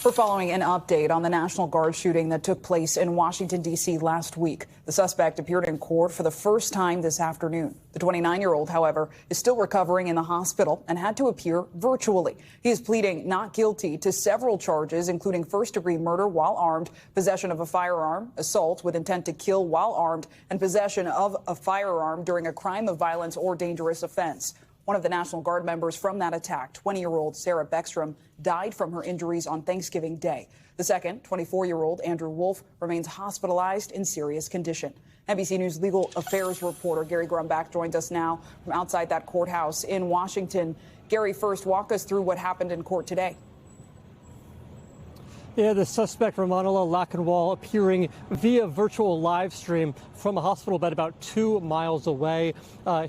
We're following an update on the National Guard shooting that took place in Washington, D.C. last week. The suspect appeared in court for the first time this afternoon. The 29-year-old, however, is still recovering in the hospital and had to appear virtually. He is pleading not guilty to several charges, including first-degree murder while armed, possession of a firearm, assault with intent to kill while armed, and possession of a firearm during a crime of violence or dangerous offense. One of the National Guard members from that attack, 20-year-old Sarah Beckstrom, died from her injuries on Thanksgiving Day. The second, 24-year-old Andrew Wolfe, remains hospitalized in serious condition. NBC News legal affairs reporter Gary Grumbach joins us now from outside that courthouse in Washington. Gary, first, walk us through what happened in court today. Yeah, the suspect, Rahmanullah Lakanwal, appearing via virtual live stream from a hospital bed about 2 miles away.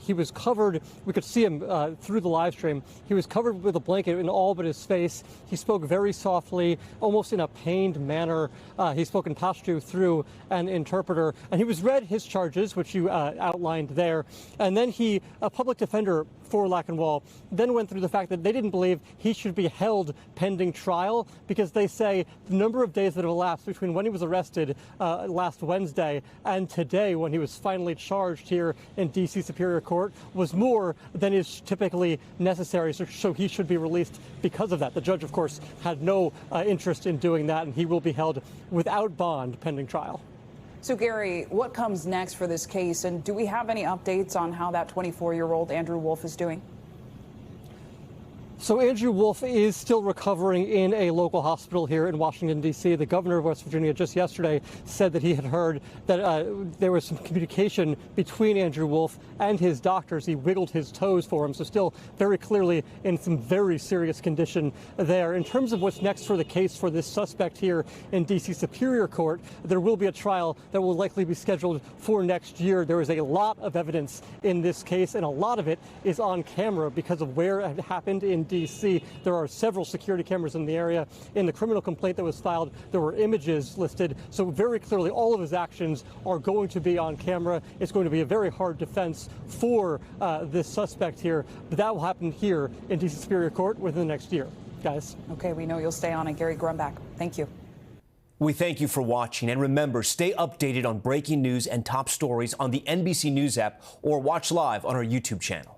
He was covered, we could see him through the live stream. He was covered with a blanket in all but his face. He spoke very softly, almost in a pained manner. He spoke in Pashto through an interpreter, and he was read his charges, which you outlined there. And then a public defender for Lakanwal, then went through the fact that they didn't believe he should be held pending trial because they say the number of days that have elapsed between when he was arrested last Wednesday and today when he was finally charged here in D.C. Superior Court was more than is typically necessary, so he should be released because of that. The judge, of course, had no interest in doing that, and he will be held without bond pending trial. So, Gary, what comes next for this case, and do we have any updates on how that 24-year-old Andrew Wolfe is doing? So Andrew Wolfe is still recovering in a local hospital here in Washington, D.C. The governor of West Virginia just yesterday said that he had heard that there was some communication between Andrew Wolfe and his doctors. He wiggled his toes for him, so still very clearly in some very serious condition there. In terms of what's next for the case for this suspect here in D.C. Superior Court, there will be a trial that will likely be scheduled for next year. There is a lot of evidence in this case, and a lot of it is on camera because of where it happened in D.C. There are several security cameras in the area. In the criminal complaint that was filed, there were images listed. So very clearly, all of his actions are going to be on camera. It's going to be a very hard defense for this suspect here. But that will happen here in D.C. Superior Court within the next year. Guys. Okay, we know you'll stay on it. Gary Grumbach, thank you. We thank you for watching. And remember, stay updated on breaking news and top stories on the NBC News app or watch live on our YouTube channel.